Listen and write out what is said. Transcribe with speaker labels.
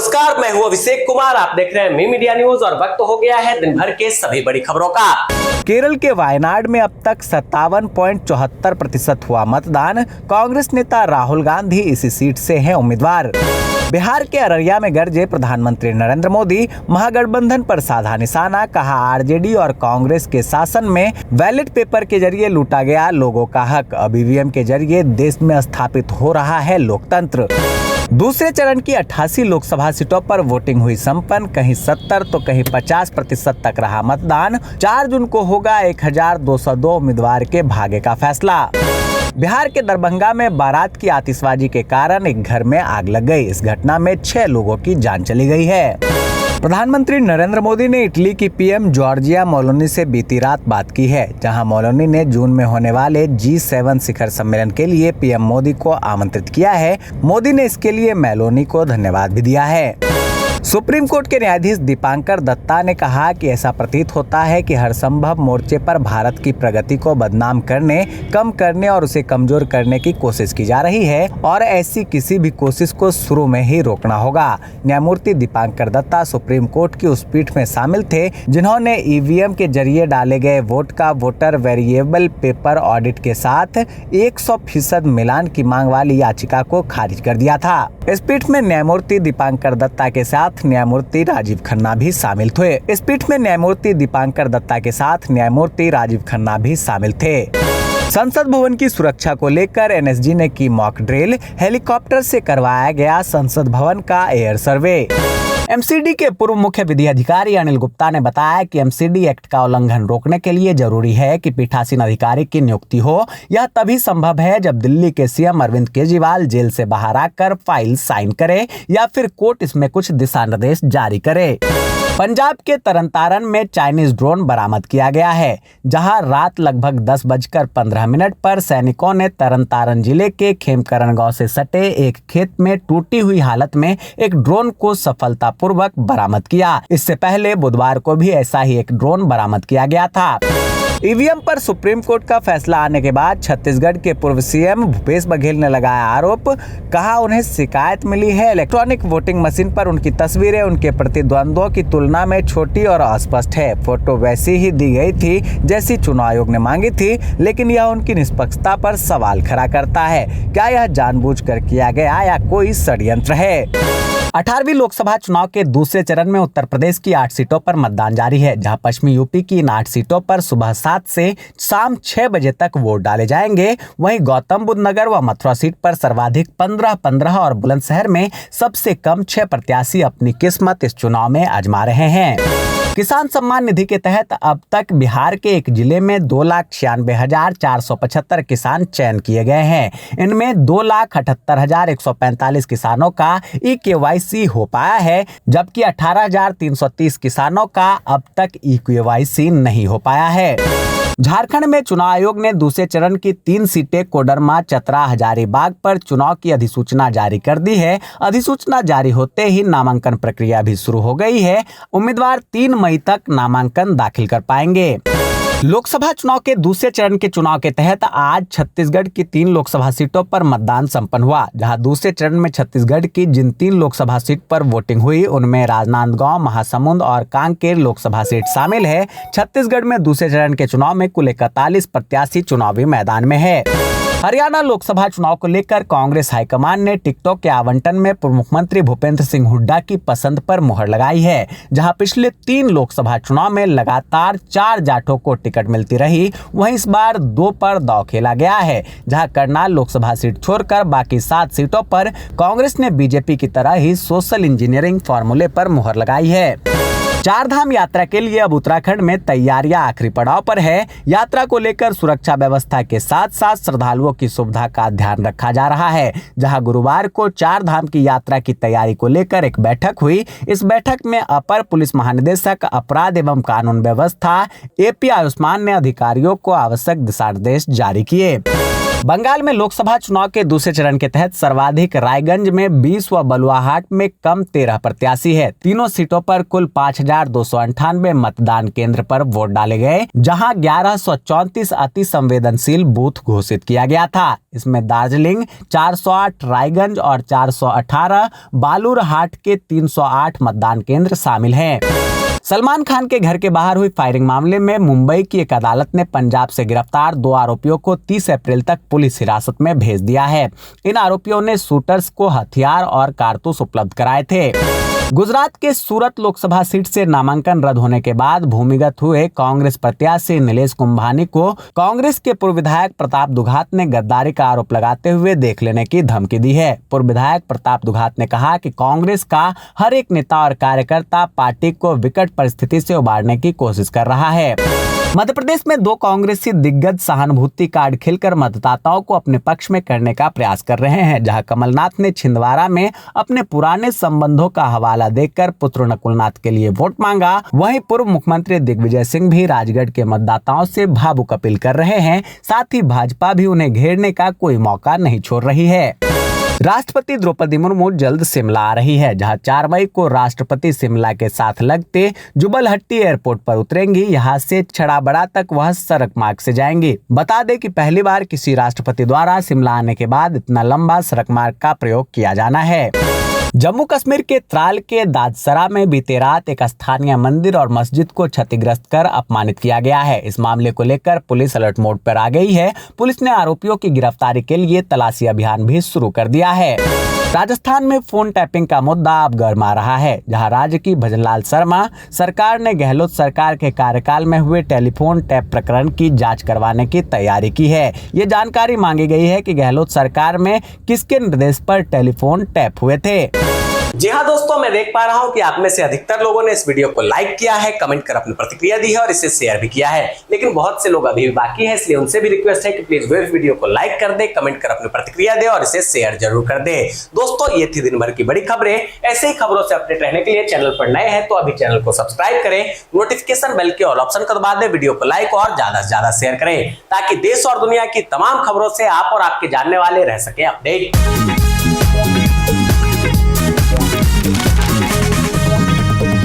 Speaker 1: नमस्कार, मैं हूं अभिषेक कुमार। आप देख रहे हैं मी मीडिया न्यूज और वक्त हो गया है दिन भर के सभी बड़ी खबरों का।
Speaker 2: केरल के वायनाड में अब तक 57.74% हुआ मतदान। कांग्रेस नेता राहुल गांधी इसी सीट से हैं उम्मीदवार। बिहार के अररिया में गरजे प्रधानमंत्री नरेंद्र मोदी, महागठबंधन पर साधा निशाना, कहा आरजेडी और कांग्रेस के शासन में बैलेट पेपर के जरिए लूटा गया लोगों का हक, अब ईवीएम के जरिए देश में स्थापित हो रहा है लोकतंत्र। दूसरे चरण की 88 लोकसभा सीटों पर वोटिंग हुई संपन्न, कहीं 70 तो कहीं 50% तक रहा मतदान। 4 जून को होगा 1202 उम्मीदवार के भाग्य का फैसला। बिहार के दरभंगा में बारात की आतिशबाजी के कारण एक घर में आग लग गई। इस घटना में 6 लोगों की जान चली गई है। प्रधानमंत्री नरेंद्र मोदी ने इटली की पीएम जॉर्जिया मेलोनी से बीती रात बात की है, जहां मेलोनी ने जून में होने वाले G7 शिखर सम्मेलन के लिए पीएम मोदी को आमंत्रित किया है। मोदी ने इसके लिए मेलोनी को धन्यवाद भी दिया है। सुप्रीम कोर्ट के न्यायाधीश दीपांकर दत्ता ने कहा कि ऐसा प्रतीत होता है कि हर संभव मोर्चे पर भारत की प्रगति को बदनाम करने, कम करने और उसे कमजोर करने की कोशिश की जा रही है और ऐसी किसी भी कोशिश को शुरू में ही रोकना होगा। न्यायमूर्ति दीपांकर दत्ता सुप्रीम कोर्ट की उस पीठ में शामिल थे जिन्होंने ईवीएम के जरिए डाले गए वोट का वोटर वेरिएबल पेपर ऑडिट के साथ 100% मिलान की मांग वाली याचिका को खारिज कर दिया था। इस पीठ में न्यायमूर्ति दीपांकर दत्ता के साथ न्यायमूर्ति राजीव खन्ना भी शामिल थे। इस पीठ में न्यायमूर्ति दीपांकर दत्ता के साथ न्यायमूर्ति राजीव खन्ना भी शामिल थे। संसद भवन की सुरक्षा को लेकर एनएसजी ने की मॉक ड्रिल, हेलीकॉप्टर से करवाया गया संसद भवन का एयर सर्वे। एमसीडी के पूर्व मुख्य विधि अधिकारी अनिल गुप्ता ने बताया कि एमसीडी एक्ट का उल्लंघन रोकने के लिए जरूरी है कि पीठासीन अधिकारी की नियुक्ति हो। यह तभी संभव है जब दिल्ली के सीएम अरविंद केजरीवाल जेल से बाहर आकर फाइल साइन करे या फिर कोर्ट इसमें कुछ दिशा निर्देश जारी करे। पंजाब के तरनतारन में चाइनीज ड्रोन बरामद किया गया है, जहां रात लगभग 10:15 पर सैनिकों ने तरनतारन जिले के खेमकरण गांव से सटे एक खेत में टूटी हुई हालत में एक ड्रोन को सफलतापूर्वक बरामद किया। इससे पहले बुधवार को भी ऐसा ही एक ड्रोन बरामद किया गया था। ईवीएम पर सुप्रीम कोर्ट का फैसला आने के बाद छत्तीसगढ़ के पूर्व सीएम भूपेश बघेल ने लगाया आरोप, कहा उन्हें शिकायत मिली है इलेक्ट्रॉनिक वोटिंग मशीन पर उनकी तस्वीरें उनके प्रतिद्वंद्वियों की तुलना में छोटी और अस्पष्ट है। फोटो वैसी ही दी गई थी जैसी चुनाव आयोग ने मांगी थी, लेकिन यह उनकी निष्पक्षता पर सवाल खड़ा करता है। क्या यह जानबूझकर किया गया या कोई षड्यंत्र है? 18वीं लोकसभा चुनाव के दूसरे चरण में उत्तर प्रदेश की 8 सीटों पर मतदान जारी है, जहां पश्चिमी यूपी की इन 8 सीटों पर सुबह 7 से शाम 6 बजे तक वोट डाले जाएंगे। वहीं गौतम बुद्ध नगर व मथुरा सीट पर सर्वाधिक 15-15 और बुलंदशहर में सबसे कम 6 प्रत्याशी अपनी किस्मत इस चुनाव में आजमा रहे हैं। किसान सम्मान निधि के तहत अब तक बिहार के एक जिले में 2,96,475 किसान चयन किए गए हैं। इनमें 2,78,145 किसानों का ई-केवाईसी हो पाया है, जबकि 18,330 किसानों का अब तक ई-केवाईसी नहीं हो पाया है। झारखंड में चुनाव आयोग ने दूसरे चरण की 3 सीटें कोडरमा, चतरा, हजारीबाग पर चुनाव की अधिसूचना जारी कर दी है। अधिसूचना जारी होते ही नामांकन प्रक्रिया भी शुरू हो गई है। उम्मीदवार 3 मई तक नामांकन दाखिल कर पाएंगे। लोकसभा चुनाव के दूसरे चरण के चुनाव के तहत आज छत्तीसगढ़ की 3 लोकसभा सीटों पर मतदान संपन्न हुआ, जहां दूसरे चरण में छत्तीसगढ़ की जिन 3 लोकसभा सीट पर वोटिंग हुई उनमें राजनांदगांव, महासमुंद और कांकेर लोकसभा सीट शामिल है। छत्तीसगढ़ में दूसरे चरण के चुनाव में कुल 41 प्रत्याशी चुनावी मैदान में है। हरियाणा लोकसभा चुनाव को लेकर कांग्रेस हाईकमान ने टिकटों के आवंटन में पूर्व मुख्यमंत्री भूपेंद्र सिंह हुड्डा की पसंद पर मुहर लगाई है। जहां पिछले 3 लोकसभा चुनाव में लगातार 4 जाटों को टिकट मिलती रही, वहीं इस बार 2 पर दांव खेला गया है। जहां करनाल लोकसभा सीट छोड़कर बाकी 7 सीटों पर कांग्रेस ने बीजेपी की तरह ही सोशल इंजीनियरिंग फॉर्मूले पर मुहर लगाई है। 4 धाम यात्रा के लिए अब उत्तराखंड में तैयारियां आखिरी पड़ाव पर है। यात्रा को लेकर सुरक्षा व्यवस्था के साथ साथ श्रद्धालुओं की सुविधा का ध्यान रखा जा रहा है। जहां गुरुवार को 4 धाम की यात्रा की तैयारी को लेकर एक बैठक हुई। इस बैठक में अपर पुलिस महानिदेशक अपराध एवं कानून व्यवस्था AP आयुष्मान ने अधिकारियों को आवश्यक दिशा निर्देश जारी किए। बंगाल में लोकसभा चुनाव के दूसरे चरण के तहत सर्वाधिक रायगंज में 20 व बलुआहाट में कम 13 प्रत्याशी है। तीनों सीटों पर कुल 5,298 मतदान केंद्र पर वोट डाले गए, जहां 1134 अति संवेदनशील बूथ घोषित किया गया था। इसमें दार्जिलिंग 408, रायगंज और 418, बालूरहाट के 308 मतदान केंद्र शामिल हैं। सलमान खान के घर के बाहर हुई फायरिंग मामले में मुंबई की एक अदालत ने पंजाब से गिरफ्तार 2 आरोपियों को 30 अप्रैल तक पुलिस हिरासत में भेज दिया है। इन आरोपियों ने शूटर्स को हथियार और कारतूस उपलब्ध कराए थे। गुजरात के सूरत लोकसभा सीट से नामांकन रद्द होने के बाद भूमिगत हुए कांग्रेस प्रत्याशी नीलेश कुंभानी को कांग्रेस के पूर्व विधायक प्रताप दुघात ने गद्दारी का आरोप लगाते हुए देख लेने की धमकी दी है। पूर्व विधायक प्रताप दुघात ने कहा कि कांग्रेस का हर एक नेता और कार्यकर्ता पार्टी को विकट परिस्थिति से उबारने की कोशिश कर रहा है। मध्य प्रदेश में 2 कांग्रेसी दिग्गज सहानुभूति कार्ड खेलकर मतदाताओं को अपने पक्ष में करने का प्रयास कर रहे हैं। जहां कमलनाथ ने छिंदवाड़ा में अपने पुराने संबंधों का हवाला देकर पुत्र नकुलनाथ के लिए वोट मांगा, वहीं पूर्व मुख्यमंत्री दिग्विजय सिंह भी राजगढ़ के मतदाताओं से भावुक अपील कर रहे हैं। साथ ही भाजपा भी उन्हें घेरने का कोई मौका नहीं छोड़ रही है। राष्ट्रपति द्रौपदी मुर्मू जल्द शिमला आ रही है, जहां 4 मई को राष्ट्रपति शिमला के साथ लगते जुबलहट्टी एयरपोर्ट पर उतरेंगी। यहां से छड़ाबड़ा तक वह सड़क मार्ग से जाएंगी। बता दें कि पहली बार किसी राष्ट्रपति द्वारा शिमला आने के बाद इतना लंबा सड़क मार्ग का प्रयोग किया जाना है। जम्मू कश्मीर के त्राल के दादसरा में बीते रात एक स्थानीय मंदिर और मस्जिद को क्षतिग्रस्त कर अपमानित किया गया है। इस मामले को लेकर पुलिस अलर्ट मोड पर आ गई है। पुलिस ने आरोपियों की गिरफ्तारी के लिए तलाशी अभियान भी शुरू कर दिया है। राजस्थान में फोन टैपिंग का मुद्दा अब गरमा रहा है, जहां राज्य की भजनलाल शर्मा सरकार ने गहलोत सरकार के कार्यकाल में हुए टेलीफोन टैप प्रकरण की जांच करवाने की तैयारी की है। ये जानकारी मांगी गई है कि गहलोत सरकार में किसके निर्देश पर टेलीफोन टैप हुए थे।
Speaker 1: जी हाँ दोस्तों, मैं देख पा रहा हूँ कि आप में से अधिकतर लोगों ने इस वीडियो को लाइक किया है, कमेंट कर अपनी प्रतिक्रिया दी है और इसे शेयर भी किया है, लेकिन बहुत से लोग अभी भी बाकी हैं, इसलिए उनसे भी रिक्वेस्ट है कि प्लीज वे वीडियो को लाइक कर दे, कमेंट कर अपनी प्रतिक्रिया दे और इसे शेयर जरूर कर दे। दोस्तों, ये थी दिन भर की बड़ी खबरें। ऐसे ही खबरों से अपडेट रहने के लिए चैनल पर नए हैं तो अभी चैनल को सब्सक्राइब करें, नोटिफिकेशन बेल के ऑल ऑप्शन को दबा दें, वीडियो को लाइक और ज्यादा से ज्यादा शेयर करें, ताकि देश और दुनिया की तमाम खबरों से आप और आपके जानने वाले रह सके अपडेट।